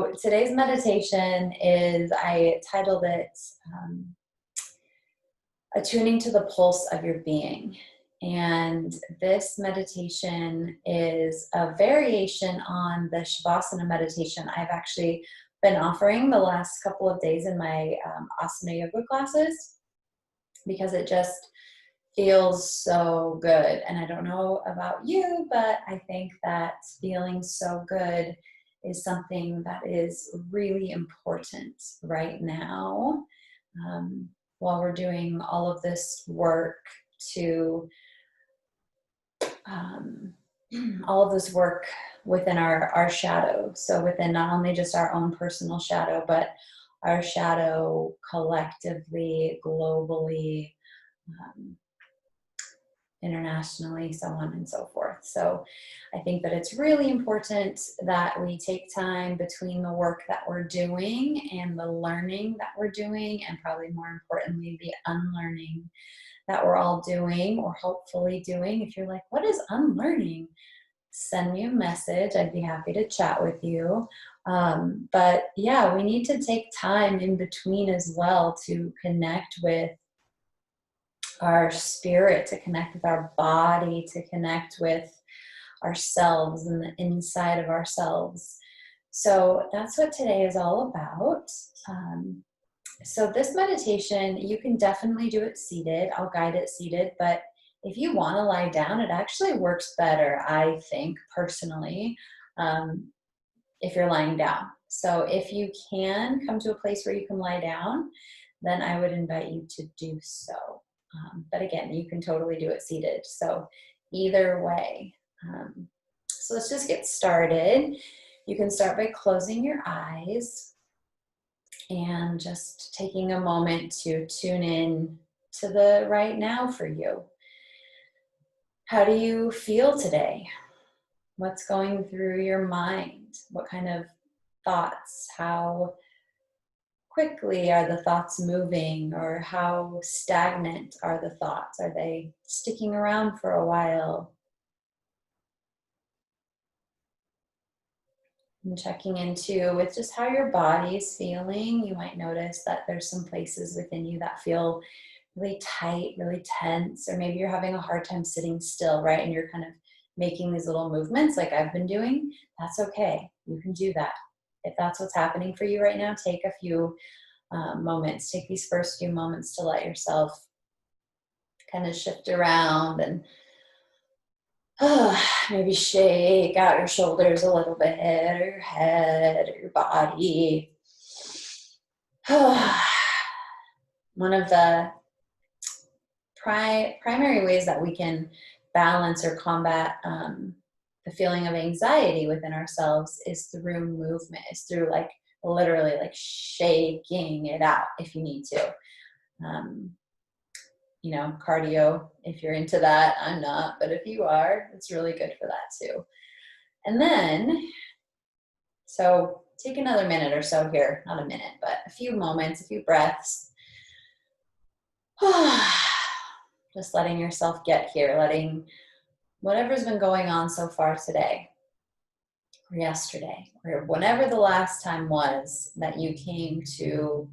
So today's meditation is, I titled it Attuning to the Pulse of Your Being. And this meditation is a variation on the Shavasana meditation I've actually been offering the last couple of days in my asana yoga classes, because it just feels so good. And I don't know about you, but I think that feeling so good is something that is really important right now, while we're doing all of this work to all of this work within our shadow. So within not only just our own personal shadow, but our shadow collectively, globally, internationally, so on and so forth. So I think that it's really important that we take time between the work that we're doing and the learning that we're doing, and probably more importantly, the unlearning that we're all doing, or hopefully doing. If you're like, what is unlearning? Send me a message. I'd be happy to chat with you. But yeah, we need to take time in between as well to connect with our spirit, to connect with our body, to connect with ourselves and the inside of ourselves. So that's what today is all about. So this meditation, you can definitely do it seated. I'll guide it seated, but if you want to lie down, it actually works better, I think, personally, if you're lying down. So if you can come to a place where you can lie down, then I would invite you to do so. But again, you can totally do it seated. So either way. So let's just get started. You can start by closing your eyes and just taking a moment to tune in to the right now for you. How do you feel today? What's going through your mind? What kind of thoughts? How quickly are the thoughts moving, or how stagnant are the thoughts? Are they sticking around for a while? And checking into with just how your body is feeling. You might notice that there's some places within you that feel really tight, really tense, or maybe you're having a hard time sitting still, right? And you're kind of making these little movements like I've been doing. That's okay. You can do that. If that's what's happening for you right now, take a few moments. Take these first few moments to let yourself kind of shift around and maybe shake out your shoulders a little bit, or your head, or your body. One of the primary ways that we can balance or combat the feeling of anxiety within ourselves is through movement. Is through literally shaking it out if you need to. Cardio, if you're into that. I'm not, but if you are, it's really good for that too. And then, so take another minute or so here, not a minute, but a few moments, a few breaths. Just letting yourself get here, letting whatever's been going on so far today, or yesterday, or whenever the last time was that you came to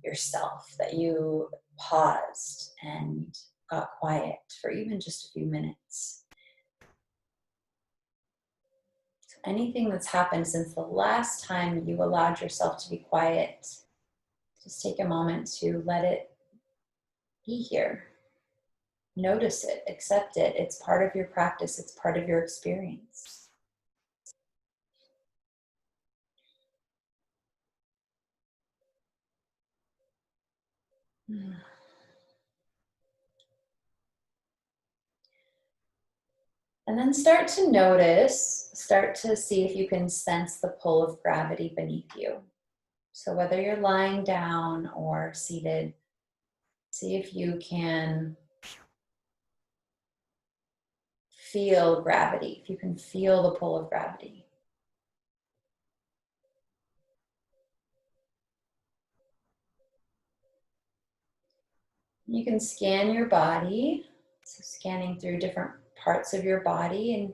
yourself, that you paused and got quiet for even just a few minutes. So anything that's happened since the last time you allowed yourself to be quiet, just take a moment to let it be here. Notice it, accept it. It's part of your practice. It's part of your experience. And then start to notice, start to see if you can sense the pull of gravity beneath you. So whether you're lying down or seated, see if you can feel gravity, if you can feel the pull of gravity. You can scan your body, so scanning through different parts of your body, and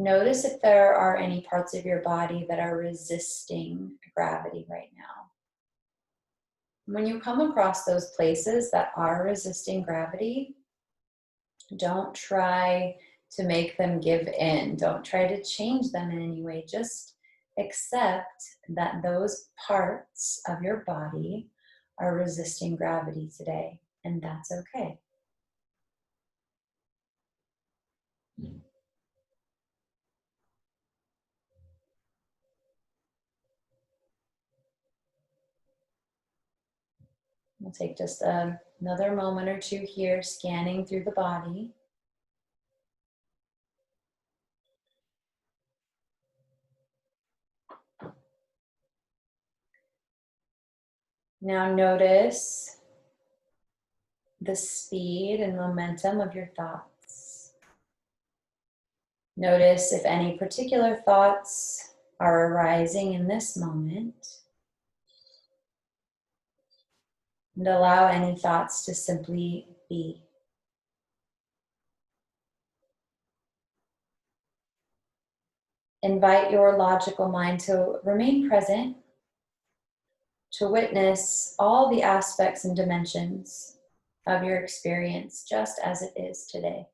Notice if there are any parts of your body that are resisting gravity right now. When you come across those places that are resisting gravity, don't try to make them give in. Don't try to change them in any way. Just accept that those parts of your body are resisting gravity today, and that's okay. We'll take just another moment or two here, scanning through the body. Now notice the speed and momentum of your thoughts. Notice if any particular thoughts are arising in this moment, and allow any thoughts to simply be. Invite your logical mind to remain present, to witness all the aspects and dimensions of your experience just as it is today.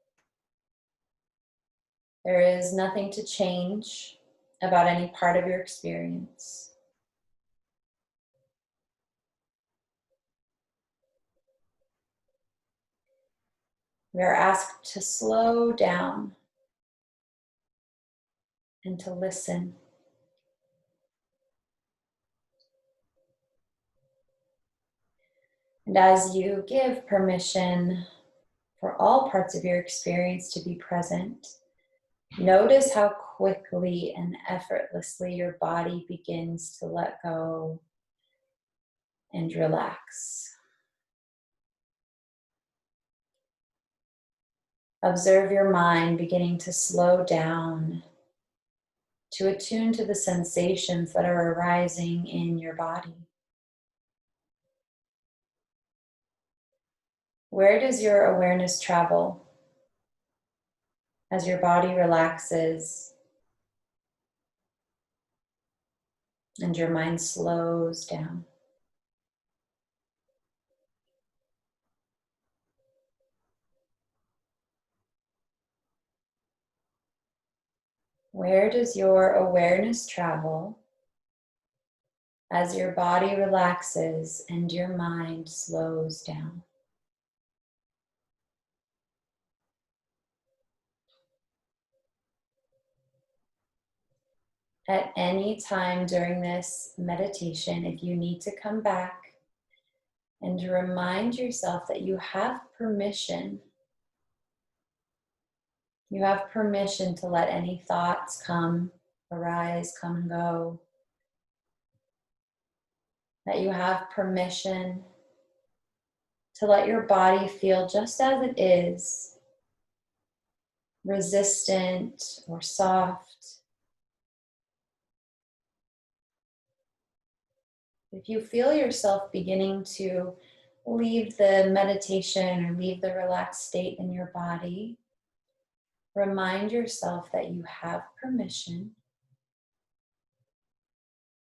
There is nothing to change about any part of your experience. We are asked to slow down and to listen. And as you give permission for all parts of your experience to be present, notice how quickly and effortlessly your body begins to let go and relax. Observe your mind beginning to slow down, to attune to the sensations that are arising in your body. Where does your awareness travel as your body relaxes and your mind slows down? Where does your awareness travel as your body relaxes and your mind slows down? At any time during this meditation, if you need to come back and remind yourself that you have permission. You have permission to let any thoughts come, arise, come and go. That you have permission to let your body feel just as it is, resistant or soft. If you feel yourself beginning to leave the meditation or leave the relaxed state in your body, remind yourself that you have permission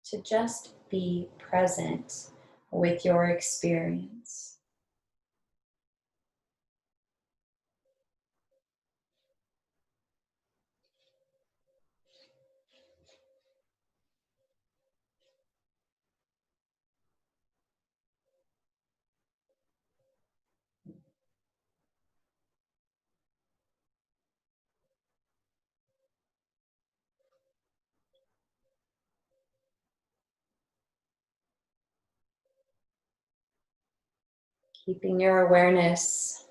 to just be present with your experience. Keeping your awareness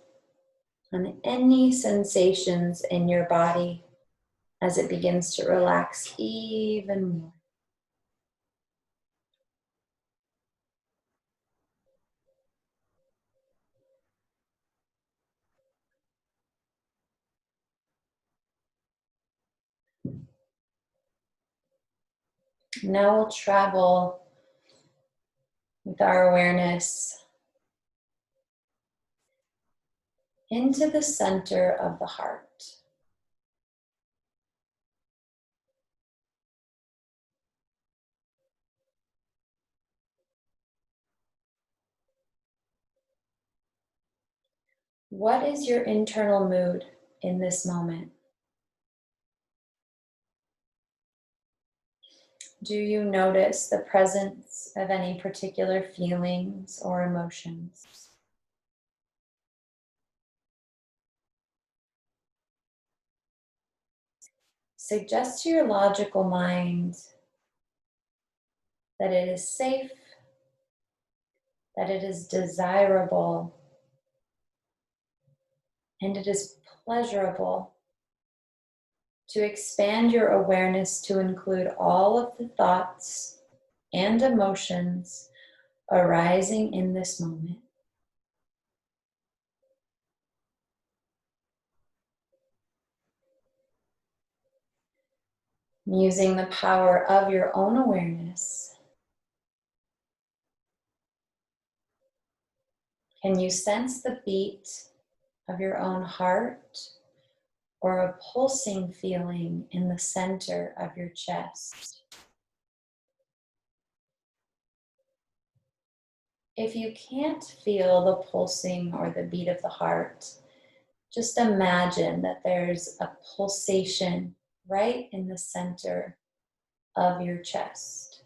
on any sensations in your body as it begins to relax even more. Now we'll travel with our awareness into the center of the heart. What is your internal mood in this moment? Do you notice the presence of any particular feelings or emotions? Suggest to your logical mind that it is safe, that it is desirable, and it is pleasurable to expand your awareness to include all of the thoughts and emotions arising in this moment. Using the power of your own awareness, can you sense the beat of your own heart or a pulsing feeling in the center of your chest? If you can't feel the pulsing or the beat of the heart, just imagine that there's a pulsation right in the center of your chest.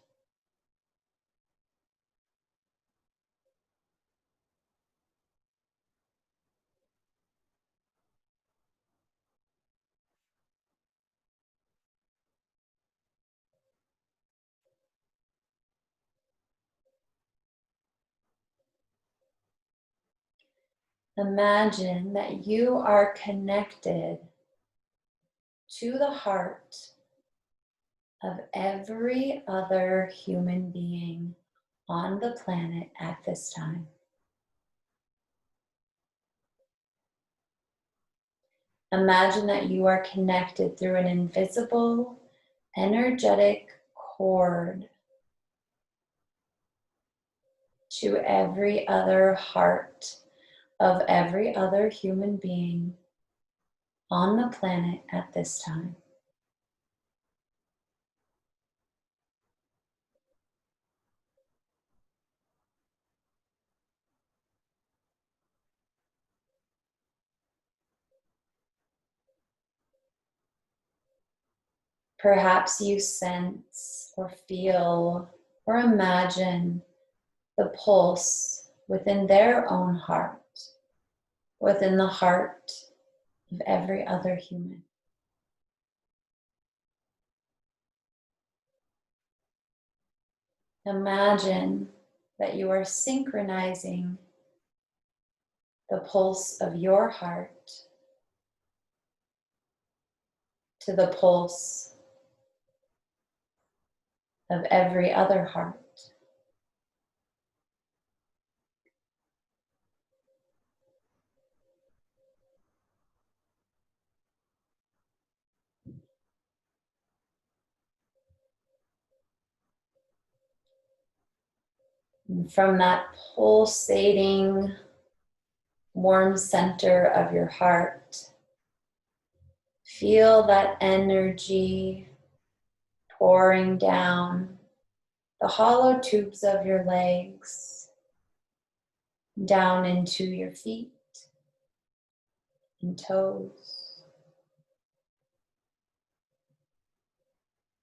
Imagine that you are connected to the heart of every other human being on the planet at this time. Imagine that you are connected through an invisible, energetic cord to every other heart of every other human being on the planet at this time. Perhaps you sense or feel or imagine the pulse within their own heart, within the heart of every other human. Imagine that you are synchronizing the pulse of your heart to the pulse of every other heart. And from that pulsating, warm center of your heart, feel that energy pouring down the hollow tubes of your legs, down into your feet and toes.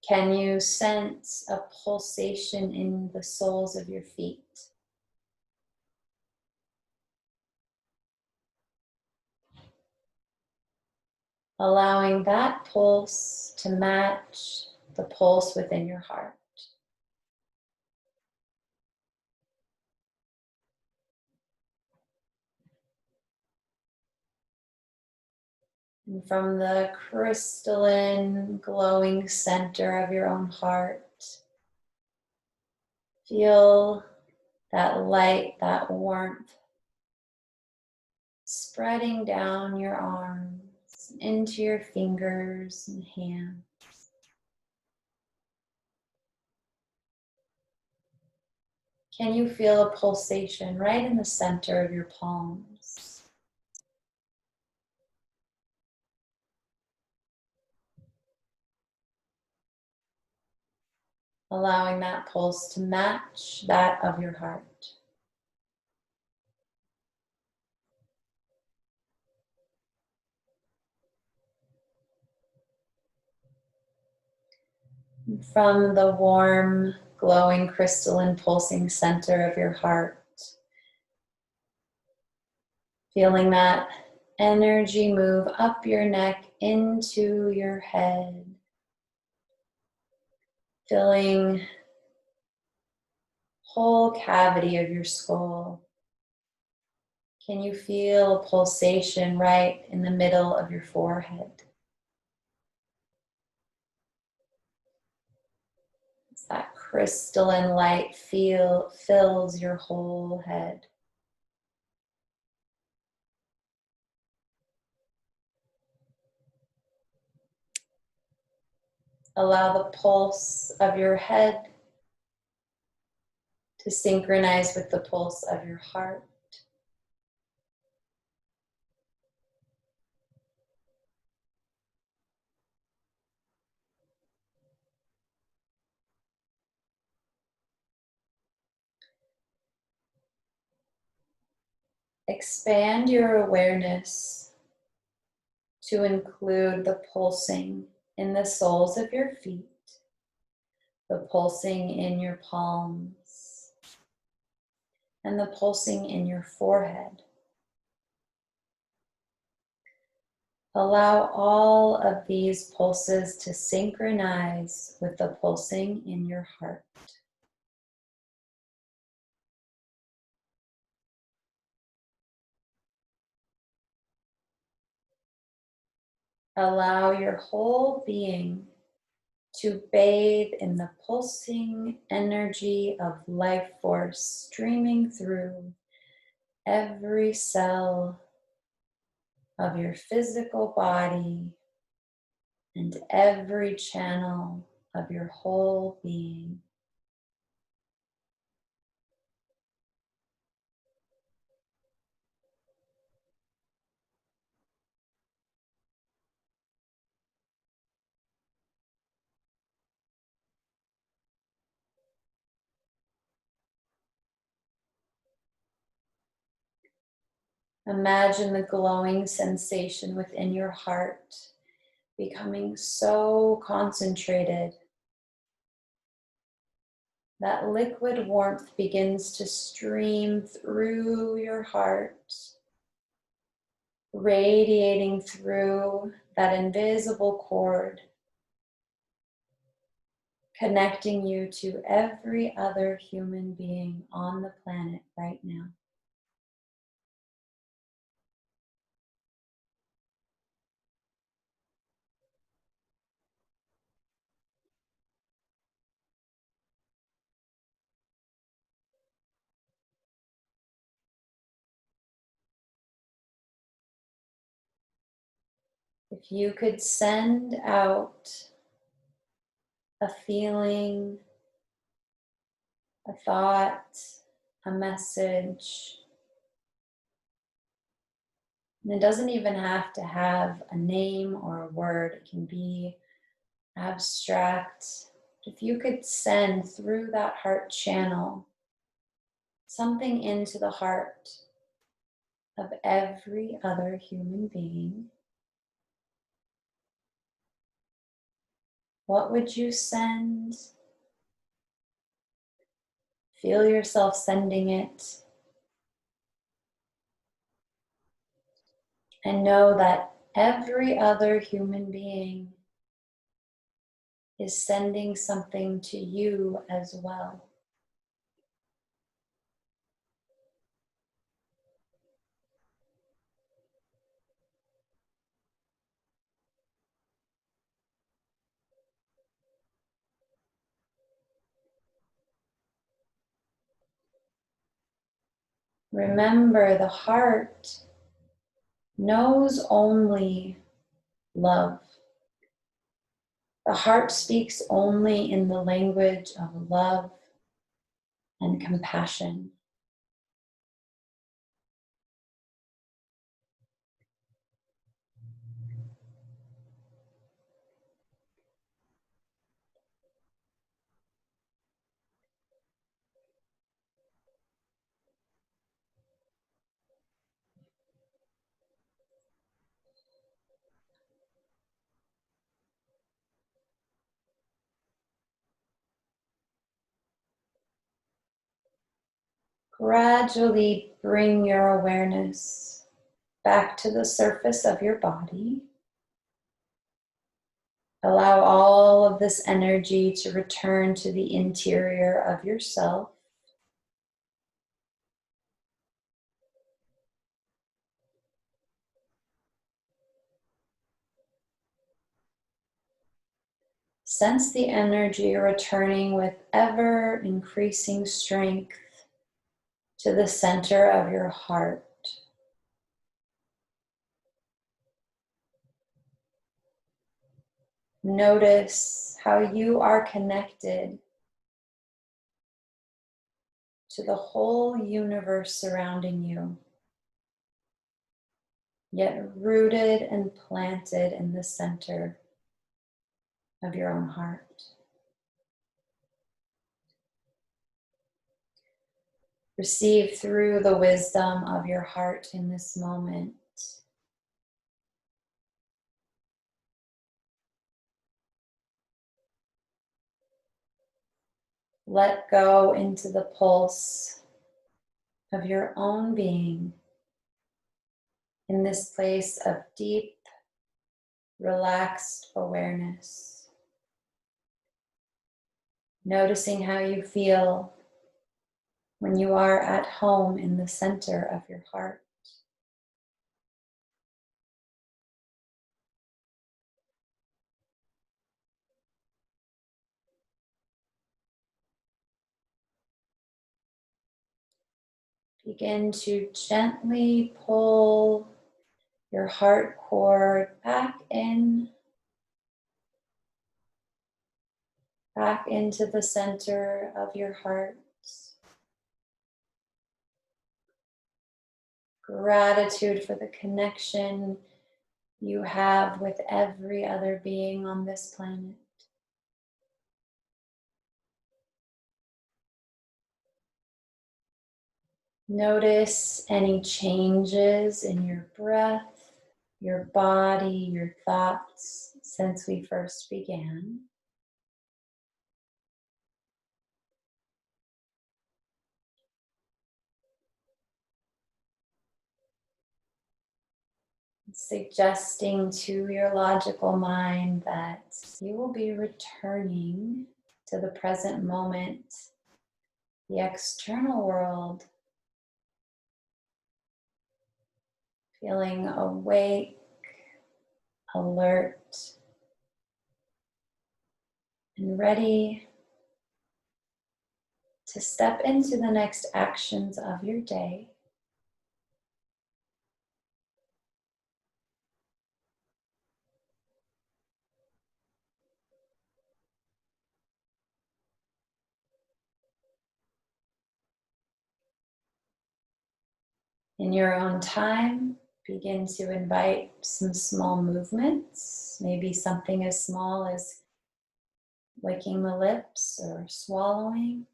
Can you sense a pulsation in the soles of your feet? Allowing that pulse to match the pulse within your heart. And from the crystalline, glowing center of your own heart, feel that light, that warmth spreading down your arms, into your fingers and hands. Can you feel a pulsation right in the center of your palms? Allowing that pulse to match that of your heart. From the warm, glowing, crystalline, pulsing center of your heart, feeling that energy move up your neck into your head, filling whole cavity of your skull. Can you feel a pulsation right in the middle of your forehead? As that crystalline light fills your whole head. Allow the pulse of your head to synchronize with the pulse of your heart. Expand your awareness to include the pulsing in the soles of your feet, the pulsing in your palms, and the pulsing in your forehead. Allow all of these pulses to synchronize with the pulsing in your heart. Allow your whole being to bathe in the pulsing energy of life force streaming through every cell of your physical body and every channel of your whole being. Imagine the glowing sensation within your heart becoming so concentrated that liquid warmth begins to stream through your heart, radiating through that invisible cord, connecting you to every other human being on the planet right now. If you could send out a feeling, a thought, a message, and it doesn't even have to have a name or a word, it can be abstract. If you could send through that heart channel something into the heart of every other human being, what would you send? Feel yourself sending it. And know that every other human being is sending something to you as well. Remember, the heart knows only love. The heart speaks only in the language of love and compassion. Gradually bring your awareness back to the surface of your body. Allow all of this energy to return to the interior of yourself. Sense the energy returning with ever increasing strength to the center of your heart. Notice how you are connected to the whole universe surrounding you, yet rooted and planted in the center of your own heart. Receive through the wisdom of your heart in this moment. Let go into the pulse of your own being in this place of deep, relaxed awareness. Noticing how you feel when you are at home in the center of your heart. Begin to gently pull your heart cord back into the center of your heart. Gratitude for the connection you have with every other being on this planet. Notice any changes in your breath, your body, your thoughts since we first began. Suggesting to your logical mind that you will be returning to the present moment, the external world, feeling awake, alert, and ready to step into the next actions of your day. In your own time, begin to invite some small movements, maybe something as small as licking the lips or swallowing.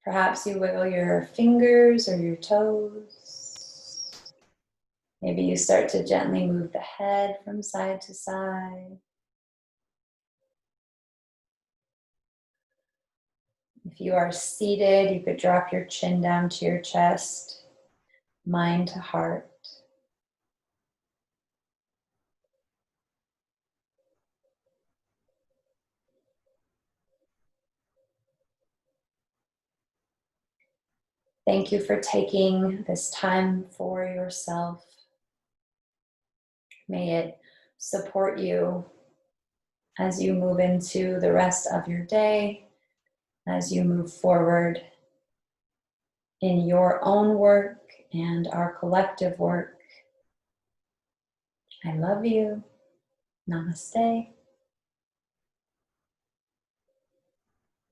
Perhaps you wiggle your fingers or your toes. Maybe you start to gently move the head from side to side. If you are seated, you could drop your chin down to your chest, mind to heart. Thank you for taking this time for yourself. May it support you as you move into the rest of your day, as you move forward in your own work and our collective work. I love you. Namaste.